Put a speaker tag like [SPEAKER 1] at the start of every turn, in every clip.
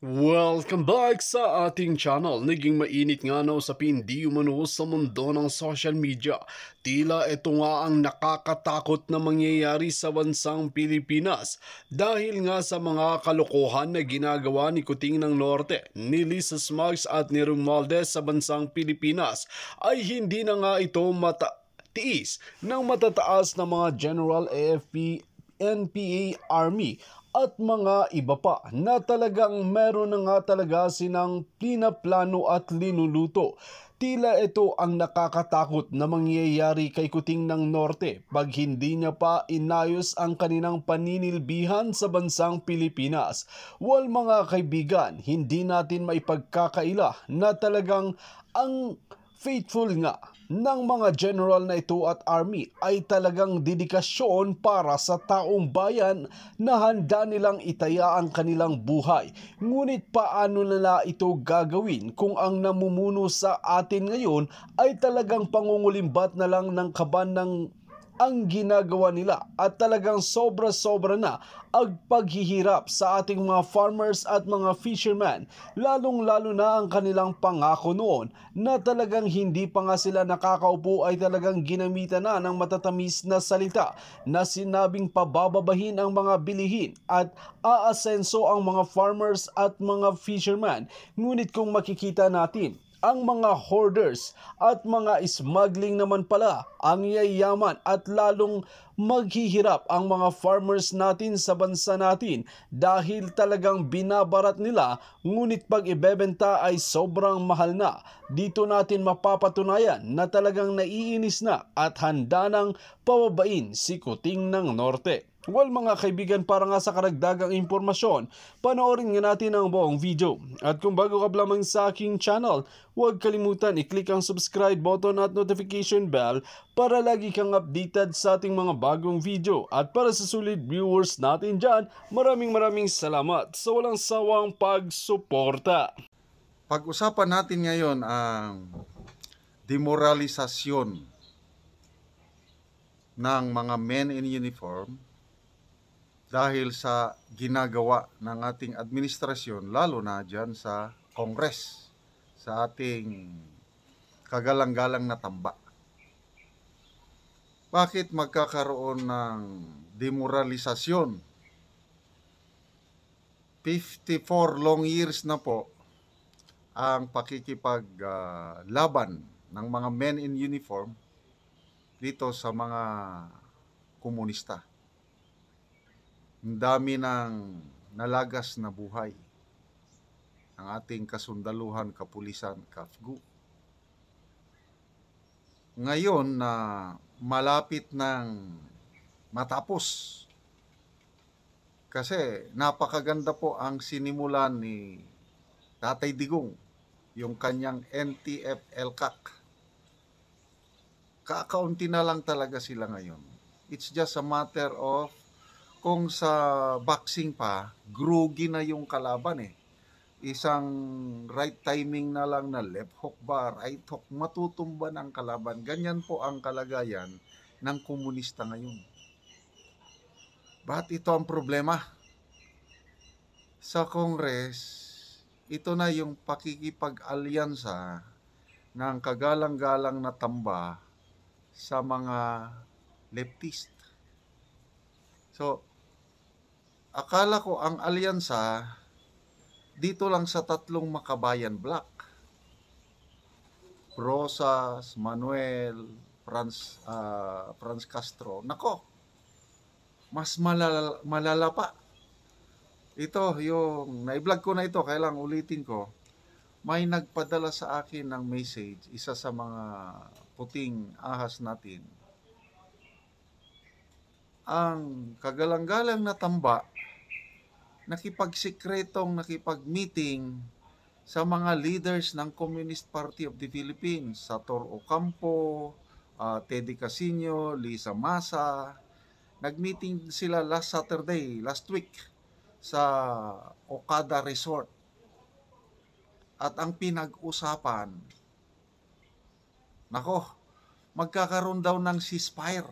[SPEAKER 1] Welcome back sa ating channel. Naging mainit nga na usapin di umano sa mundo ng social media. Tila ito nga ang nakakatakot na mangyayari sa bansang Pilipinas dahil nga sa mga kalokohan na ginagawa ni Kuting ng Norte, ni Lisa Smugs at ni Romualdez sa bansang Pilipinas ay hindi na nga ito tiis ng matataas na mga General AFP, NPA, Army at mga iba pa na talagang meron na nga talaga sinang pinaplano at linuluto. Tila ito ang nakakatakot na mangyayari kay Kuting ng Norte pag hindi niya pa inayos ang kaninang paninilbihan sa bansang Pilipinas. Well mga kaibigan, hindi natin maipagkakaila na talagang ang faithful nga ng mga general na ito at army ay talagang dedikasyon para sa taong bayan na handa nilang itaya ang kanilang buhay. Ngunit paano nila ito gagawin kung ang namumuno sa atin ngayon ay talagang pangungulimbat na lang ng kaban ng ang ginagawa nila at talagang sobra-sobra na ang paghihirap sa ating mga farmers at mga fishermen, lalong-lalo na ang kanilang pangako noon na talagang hindi pa nga sila nakakaupo ay talagang ginamitan na ng matatamis na salita na sinabing pabababahin ang mga bilihin at aasenso ang mga farmers at mga fishermen. Ngunit kung makikita natin, ang mga hoarders at mga smuggling naman pala ang yayaman at lalong maghihirap ang mga farmers natin sa bansa natin dahil talagang binabarat nila ngunit pag ibebenta ay sobrang mahal na. Dito natin mapapatunayan na talagang naiinis na at handa ng pababain si Kuting ng Norte. Well mga kaibigan, para nga sa karagdagang impormasyon, panoorin nga natin ang buong video. At kung bago ka lamang sa aking channel, huwag kalimutan i-click ang subscribe button at notification bell para lagi kang updated sa ating mga bagong video. At para sa sulit viewers natin dyan, maraming salamat sa walang sawang pagsuporta.
[SPEAKER 2] Pag-usapan natin ngayon ang demoralisasyon ng mga men in uniform dahil sa ginagawa ng ating administrasyon, lalo na dyan sa Congress, sa ating kagalang-galang na tamba. Bakit magkakaroon ng demoralisasyon? 54 long years na po ang pakikipaglaban ng mga men in uniform dito sa mga komunista. Ang dami ng nalagas na buhay ng ating kasundaluhan, kapulisan, KAFGU. Ngayon na malapit ng matapos, kasi napakaganda po ang sinimulan ni Tatay Digong, yung kanyang NTF-ELCAC. Kakaunti na lang talaga sila ngayon. It's just a matter of kung sa boxing pa, groggy na yung kalaban eh. Isang right timing na lang na left hook ba, right hook, matutumba ng kalaban. Ganyan po ang kalagayan ng komunista ngayon. Bakit ito ang problema? Sa Congress, ito na yung pakikipag-alyansa ng kagalang-galang na tamba sa mga leftist. So, akala ko ang alyansa dito lang sa tatlong makabayan block. Rosas, Manuel, Franz Castro. Nako, mas malala pa. Ito, yung na-vlog ko na ito, kailang ulitin ko. May nagpadala sa akin ng message, isa sa mga puting ahas natin. Ang kagalang-galang na tamba, nakipag-meeting sa mga leaders ng Communist Party of the Philippines, Sator Ocampo, Teddy Casino, Lisa Masa. Nag-meeting sila last week, sa Okada Resort. At ang pinag-usapan, nako, magkakaroon daw ng ceasefire.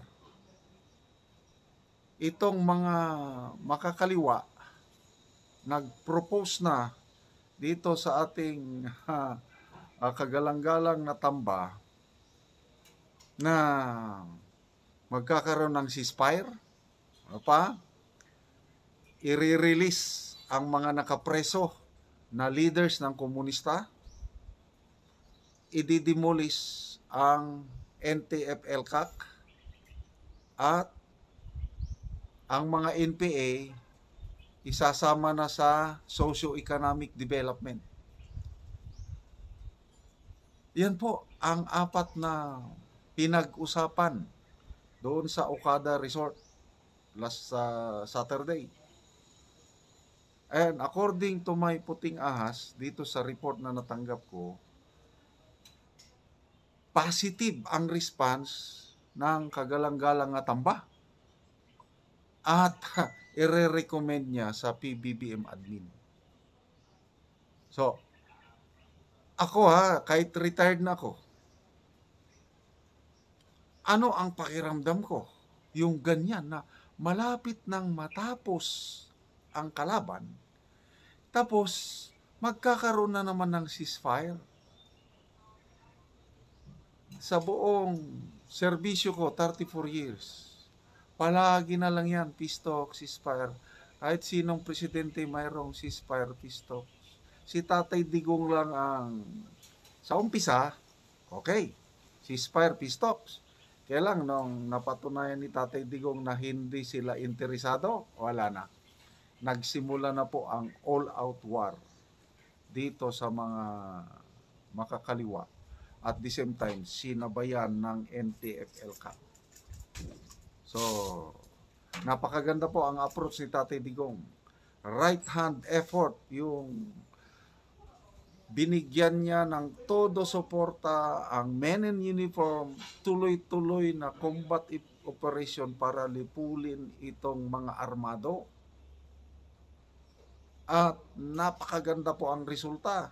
[SPEAKER 2] Itong mga makakaliwa nag-propose na dito sa ating kagalang-galang na Tamba na magkakaroon ng ceasefire, pa, i-release ang mga nakapreso na leaders ng komunista, i-demolish ang NTF-ELCAC, at ang mga NPA isasama na sa socio-economic development. Yan po ang apat na pinag-usapan doon sa Okada Resort last Saturday. And according to my puting ahas, dito sa report na natanggap ko, positive ang response ng kagalang-galang na Tamba. At i-recommend niya sa PBBM admin. So, ako kahit retired na ako, ano ang pakiramdam ko? Yung ganyan na malapit nang matapos ang kalaban, tapos magkakaroon na naman ng ceasefire. Sa buong serbisyo ko, 34 years, palagi na lang yan, peace talk, ceasefire. Kahit sinong presidente mayroong ceasefire, peace talk. Si Tatay Digong lang ang, sa umpisa, okay, ceasefire, peace talks. Kaya lang, nung napatunayan ni Tatay Digong na hindi sila interesado, wala na. Nagsimula na po ang all-out war dito sa mga makakaliwa. At the same time, sinabayan ng NTF-ELCAC. So, napakaganda po ang approach ni Tatay Digong. Right hand effort, yung binigyan niya ng todo suporta ang men in uniform, tuloy-tuloy na combat operation para lipulin itong mga armado. At napakaganda po ang resulta.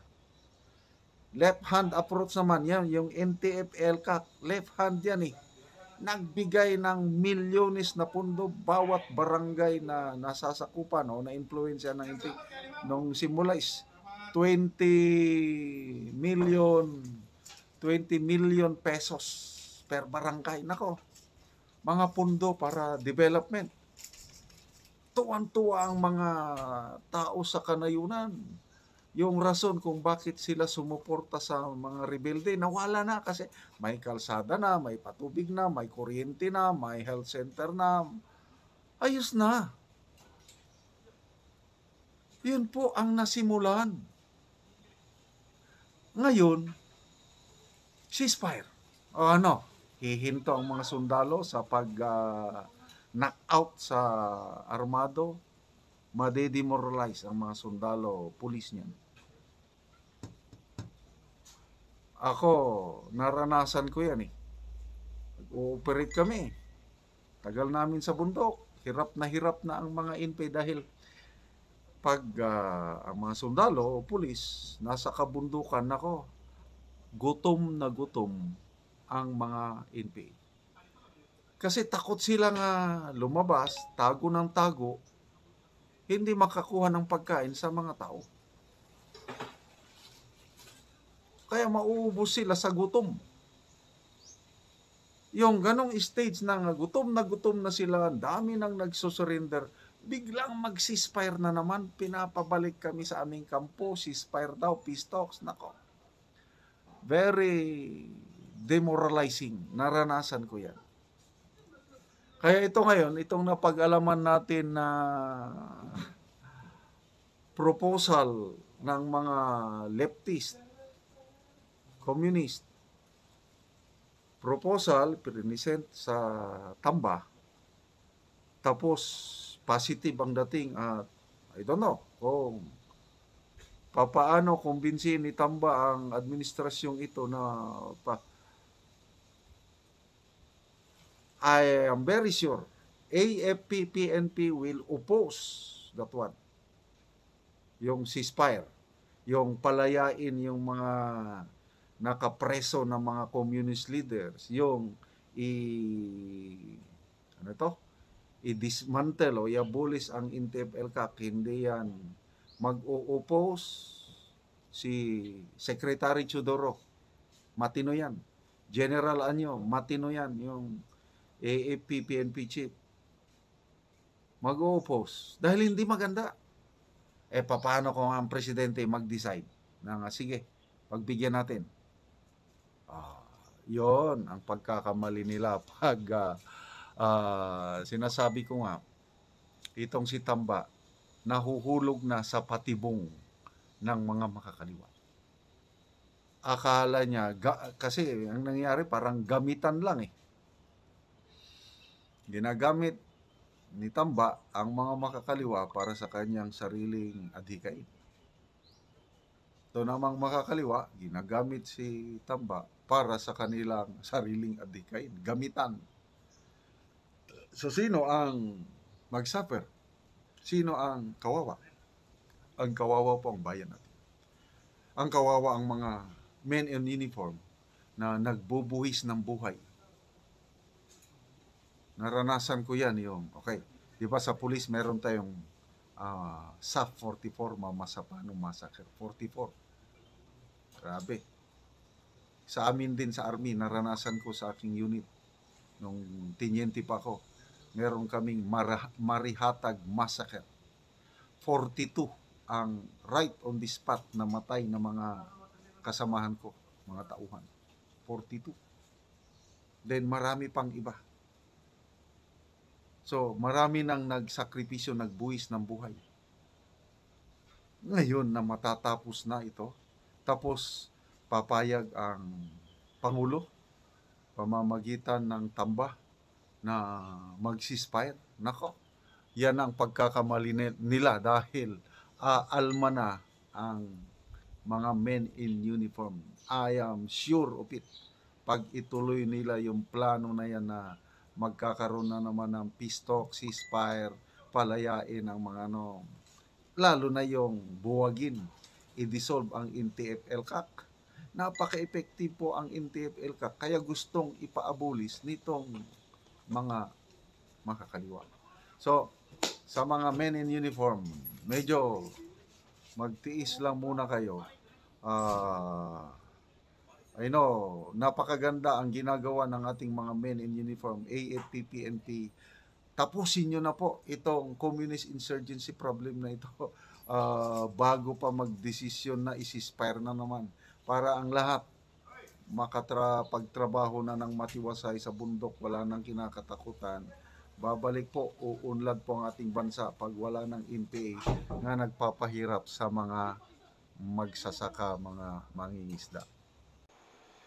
[SPEAKER 2] Left hand approach naman yan, yung NTF-ELCAC, left hand yan nagbigay ng milyones na pundo bawat barangay na nasasakupan o na influensya ng NTF. Nung simula is 20 million pesos per barangay. Nako, mga pundo para development. Tuwan-tuwa ang mga tao sa kanayunan. Yung rason kung bakit sila sumuporta sa mga rebelde, nawala na kasi may kalsada na, may patubig na, may kuryente na, may health center na. Ayos na. Yun po ang nasimulan. Ngayon, ceasefire. O hihinto ang mga sundalo sa pag-knock-out sa armado, madedemoralize ang mga sundalo, pulis niyan. Ako, naranasan ko yan Nag-ooperate kami. Tagal namin sa bundok. Hirap na ang mga NPA dahil pag ang mga sundalo o pulis nasa kabundukan, gutom na gutom ang mga NPA. Kasi takot sila nga lumabas, tago ng tago, hindi makakuha ng pagkain sa mga tao. Kaya mauubos sila sa gutom. Yung ganong stage na gutom na sila, dami nang nagsusurrender, biglang mag-ceasefire na naman, pinapabalik kami sa aming kampo, ceasefire daw, peace talks, very demoralizing, naranasan ko yan. Kaya ito ngayon, itong napag-alaman natin na proposal ng mga leftist, communist, proposal, present sa Tamba, tapos positive ang dating at I don't know kung papaano kumbinsin ni Tamba ang administrasyong ito na I am very sure AFP, PNP will oppose that one. Yung ceasefire, yung palayain yung mga nakapreso na mga communist leaders, yung i-dismantle o i-abolish ang NTF-ELCAC, hindi yan mag-o-oppose si Secretary Chudoro, matino yan. General Anyo, matino yan, yung AFP PNP chief. Mag-o-oppose dahil hindi maganda. Paano kung ang presidente mag-decide na nga, sige, pagbigyan natin. Yon ang pagkakamali nila pag sinasabi ko nga, itong si Tamba, nahuhulog na sa patibong ng mga makakaliwa. Akala niya, kasi ang nangyari parang gamitan lang eh. Ginagamit ni Tamba ang mga makakaliwa para sa kanyang sariling adhikain. Ito namang makakaliwa, ginagamit si Tamba para sa kanilang sariling adhikain. Gamitan. So, sino ang mag-suffer? Sino ang kawawa? Ang kawawa po ang bayan natin. Ang kawawa ang mga men in uniform na nagbubuhis ng buhay. Naranasan ko yan yung, okay, di ba sa police meron tayong SAF 44, Mamasapano Massacre 44. Grabe. Sa amin din sa Army, naranasan ko sa aking unit nung tinyente pa ako. Meron kaming Marihatag Massacre. 42 ang right on the spot na matay na mga kasamahan ko, mga tauhan. 42. Then marami pang iba. So, marami nang nagsakripisyo, nagbuwis ng buhay. Ngayon na matatapos na ito, tapos papayag ang Pangulo, pamamagitan ng Tamba, na mag-ceasefire. Nako, yan ang pagkakamali nila dahil alma na ang mga men in uniform. I am sure of it. Pag ituloy nila yung plano na yan na magkakaroon na naman ng peace talk, ceasefire, palayain ang mga lalo na yung buwagin, i-dissolve ang NTF-ELCAC. Napaka-effective po ang NTF-ELCAC, kaya gustong ipaabulis nitong mga makakaliwa. So, sa mga men in uniform, medyo magtiis lang muna kayo. I know, napakaganda ang ginagawa ng ating mga men in uniform, AFP, PNP. Tapusin nyo na po itong communist insurgency problem na ito bago pa magdesisyon na isi-spire na naman para ang lahat makapagtrabaho na ng matiwasay sa bundok, wala nang kinakatakutan. Babalik po, uunlad po ang ating bansa pag wala ng NPA na nagpapahirap sa mga magsasaka, mga mangingisda.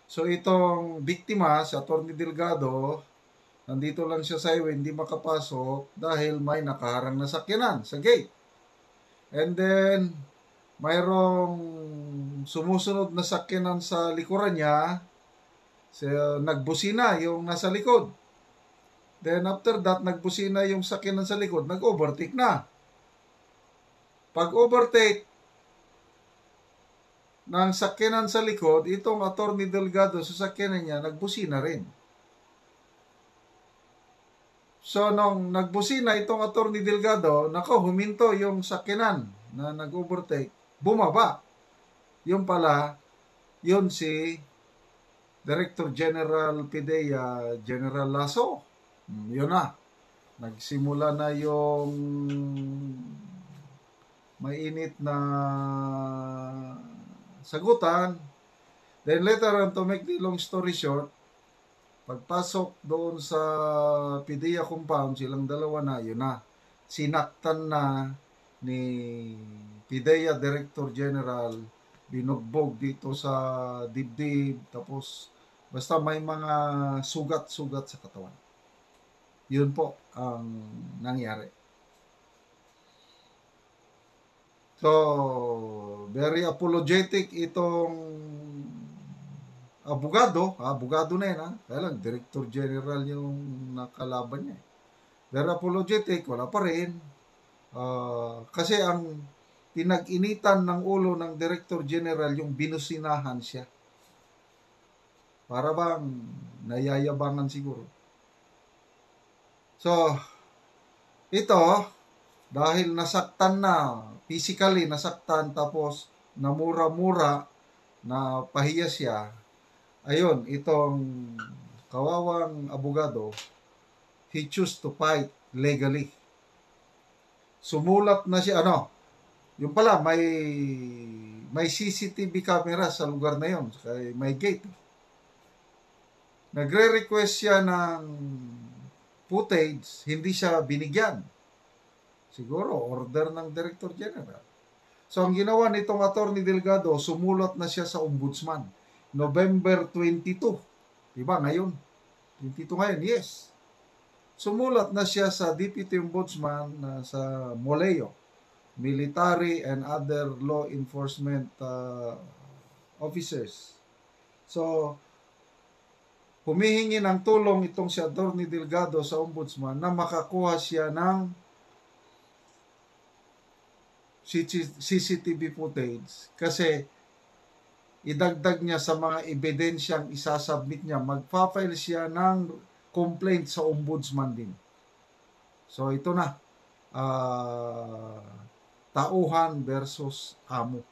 [SPEAKER 2] So itong biktima, si Atty. Delgado, nandito lang siya sa highway, hindi makapasok dahil may nakaharang na sakyanan sa gate. And then, mayroong sumusunod na sakyanan sa likuran niya, nagbusina yung nasa likod. Then after that, nagbusina yung sakyanan sa likod, nag-overtake na. Pag-overtake ng sakyanan sa likod, itong Atty. Delgado sa sakyanan niya, nagbusina rin. So, nung nagbusina itong Atty. Delgado, huminto yung sakyanan na nag-overtake, bumaba. Yung pala, yun si Director General PIDEA, General Lasso. Yun na. Nagsimula na yung mainit na sagutan. Then later on, to make the long story short, pagpasok doon sa PIDEA compound, silang dalawa na, yun na. Sinaktan na ni PIDEA Director General, binugbog dito sa dibdib, tapos basta may mga sugat-sugat sa katawan. Yun po ang nangyari. So, very apologetic itong abogado na yun, kaya lang, Director General yung nakalaban niya. Very apologetic, wala pa rin. Kasi ang pinag-initan ng ulo ng Director General yung binusinahan siya. Para bang nayayabangan siguro. So, ito, dahil nasaktan na, physically nasaktan, tapos na mura-mura na pahiya siya. Ayun, itong kawawang abogado, he choose to fight legally. Sumulat na siya, yung pala, may CCTV camera sa lugar na yon, may gate. Nagre-request siya ng footage, hindi siya binigyan. Siguro, order ng Director General. So, ang ginawa nitong Attorney Delgado, sumulat na siya sa Ombudsman. November 22. Diba, ngayon? 22 ngayon, yes. Sumulat na siya sa Deputy Ombudsman sa MOLEO, Military and Other Law Enforcement Officers. So, humihingi ng tulong itong si Attorney Delgado sa Ombudsman na makakuha siya ng CCTV footage kasi idagdag niya sa mga ebidensyang isasubmit niya. Magpa-file siya ng complaint sa Ombudsman din. So, ito na. Tauhan versus amo.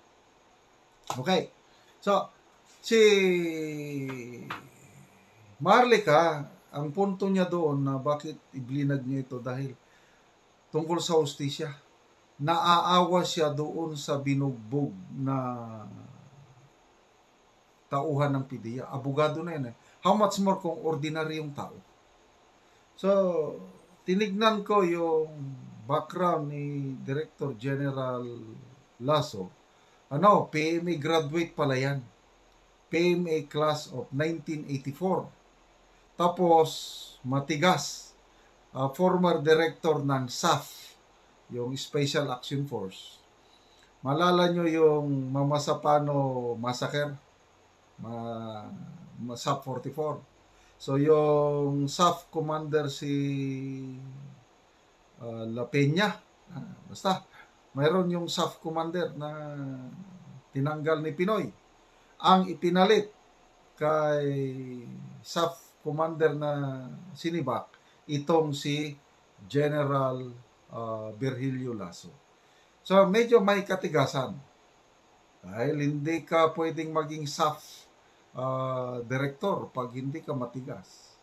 [SPEAKER 2] Okay. So, si Marlica, ang punto niya doon na bakit iblinag niya ito dahil tungkol sa hustisya. Naaawa siya doon sa binugbog na tauhan ng PDEA. Abogado na yan. How much more kung ordinaryong tao? So, tinignan ko yung background ni Director General Lasso. PMA graduate pala yan. PMA class of 1984. Tapos, matigas. Former director ng SAF, yung Special Action Force. Malala nyo yung Mamasapano Massacre? SAF 44. So, yung SAF commander si La Peña. Basta, mayroon yung SAF commander na tinanggal ni Pinoy. Ang ipinalit kay SAF commander na sinibak, itong si General Virgilio Lasso. So, medyo may katigasan. Dahil hindi ka pwedeng maging SAF director pag hindi ka matigas.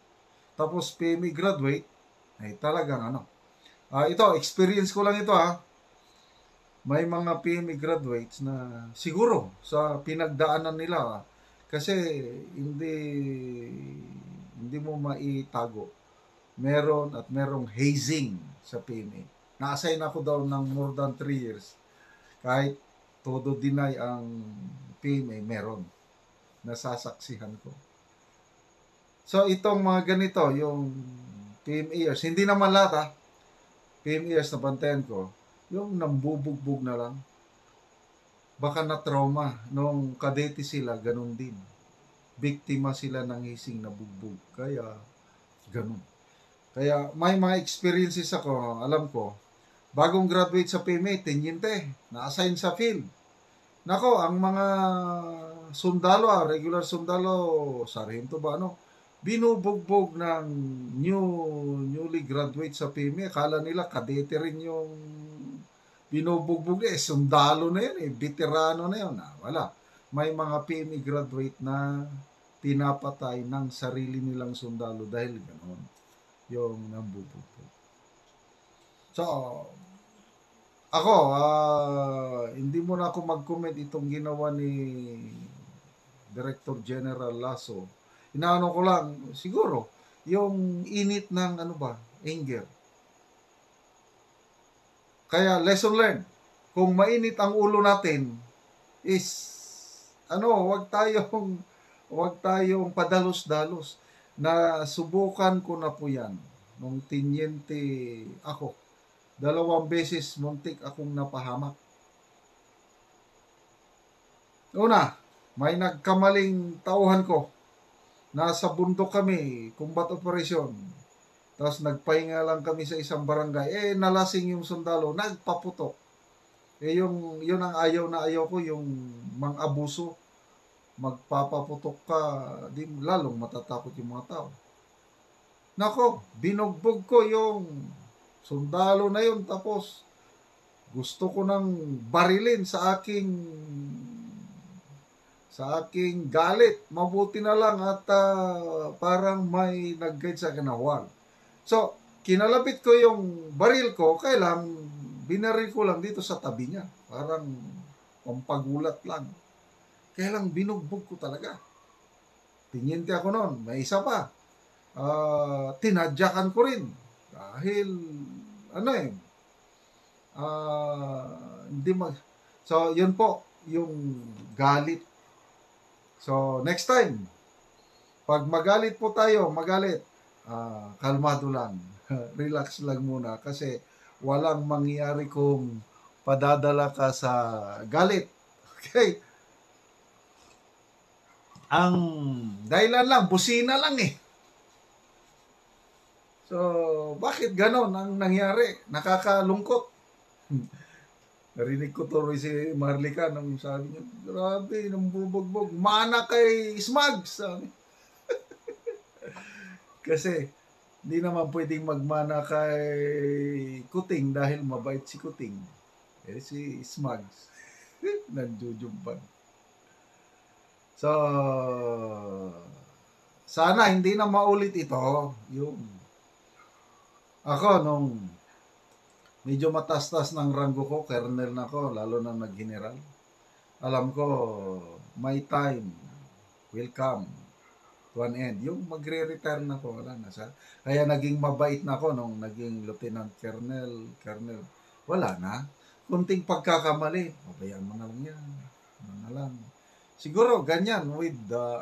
[SPEAKER 2] Tapos PME graduate, ay talagang ito, experience ko lang ito May mga PME graduates na siguro sa pinagdaanan nila kasi hindi mo maitago. Merong hazing sa PME. Na-assign ako daw ng more than 3 years. Kahit todo deny ang PME, meron. Nasasaksihan ko. So, itong mga ganito, yung PMEers, hindi naman lahat PMEers na bantayan ko, yung nambubugbog na lang. Baka na-trauma. Nung kadete sila, ganun din. Biktima sila ng hising na bugbog. Kaya, ganun. Kaya, may mga experiences ako, alam ko, bagong graduate sa PME, tenyente, na-assign sa field. Nako, ang mga sundalo, regular sundalo, sarhento ba, binubugbog ng newly graduate sa PME. Akala nila kadete rin yung binubugbog. Sundalo na yun, veterano na yun. Wala. May mga PME graduate na pinapatay ng sarili nilang sundalo dahil gano'n yung nambubugbog. So, ako, hindi mo na ako mag-comment itong ginawa ni Director General Lasso. Inaano ko lang, siguro, yung init ng anger. Kaya, lesson learned. Kung mainit ang ulo natin, is, wag tayong padalos-dalos. Na subukan ko na po yan. Nung tinyente ako. 2 beses muntik akong napahamak. Una, may nagkamaling tauhan ko. Nasa bundok kami, combat operation. Tapos nagpahinga lang kami sa isang barangay. Nalasing yung sundalo, nagpaputok. Yun ang ayaw ko, yung mang-abuso. Magpapaputok ka, di lalong matatakot yung mga tao. Nako, binugbog ko yung sundalo na yun, tapos gusto ko nang barilin sa aking sa aking galit. Mabuti na lang at parang may nag-guide sa akin na wag. So, kinalapit ko yung baril ko, kaya lang binaril ko lang dito sa tabi niya. Parang pampagulat lang. Kaya lang binugbog ko talaga. Tingin ako noon, may isa pa. Tinadyakan ko rin. Dahil, hindi So, yun po, yung galit. So, next time, pag magalit po tayo, kalmado lang. Relax lang muna kasi walang mangyayari kung padadala ka sa galit. Okay? Ang dahilan lang, busina lang eh. So, bakit ganon ang nangyari? Nakakalungkot. Narinig ko tuloy si Marlica nung sabi niya, grabe, nang bubugbog. Mana kay Smugs, sabi. Kasi, hindi naman pwedeng magmana kay Kuting dahil mabait si Kuting. Eh, si Smugs, nagjujumbang. So, sana hindi na maulit ito. Ako, nung medyo matastas ng ranggo ko, colonel na ko, lalo na nag-general. Alam ko, my time will come to an end. Yung magre-retire na ko, wala na siya. Kaya naging mabait na ako nung naging lieutenant colonel. Wala na. Kunting pagkakamali, pabayaan mo na lang yan. Ano na lang. Siguro, ganyan,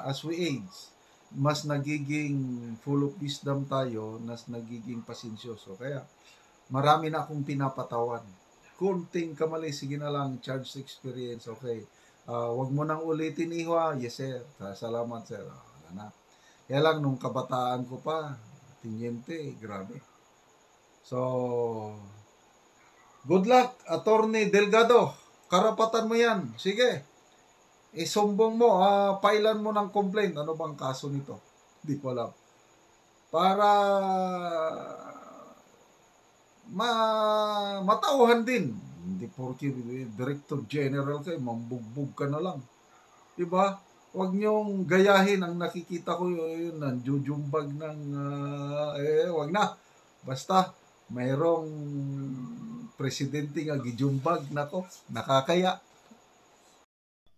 [SPEAKER 2] as we age, mas nagiging full of wisdom tayo, mas nagiging pasensyoso. Kaya, marami na akong pinapatawan. Kunting kamali, sige na lang, charge experience, okay. Wag mo nang ulitin, Ihwa. Yes, sir. Salamat, sir. Wala na. Kaya lang, nung kabataan ko pa, tinyente, grabe. So, good luck, Attorney Delgado. Karapatan mo yan. Sige. Isumbong mo, pailan mo ng complaint. Ano bang kaso nito? Hindi ko alam. Para matauhan din. Hindi porke Director General kayo, mambugbog ka na lang. Diba? Huwag niyong gayahin ang nakikita ko yun, nanjujumbag ng, huwag na. Basta, mayroong presidente nga gijumbag, nako, nakakaya.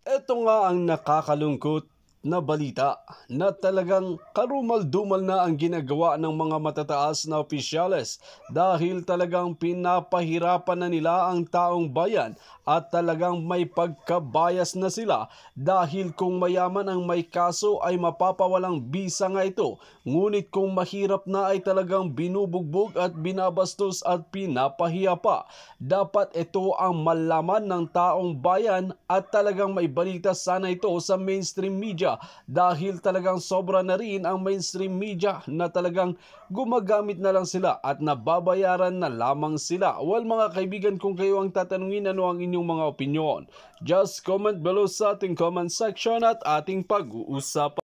[SPEAKER 1] Ito nga ang nakakalungkot na balita na talagang karumal-dumal na ang ginagawa ng mga matataas na opisyales dahil talagang pinapahirapan na nila ang taong bayan at talagang may pagkabayas na sila dahil kung mayaman ang may kaso ay mapapawalang bisa nga ito, ngunit kung mahirap na ay talagang binubugbog at binabastos at pinapahiya pa. Dapat ito ang malaman ng taong bayan at talagang may balita sana ito sa mainstream media dahil talagang sobra na rin ang mainstream media na talagang gumagamit na lang sila at nababayaran na lamang sila. Well mga kaibigan, kung kayo ang tatanungin ano ang inyong mga opinyon, just comment below sa ating comment section at ating pag-uusapan.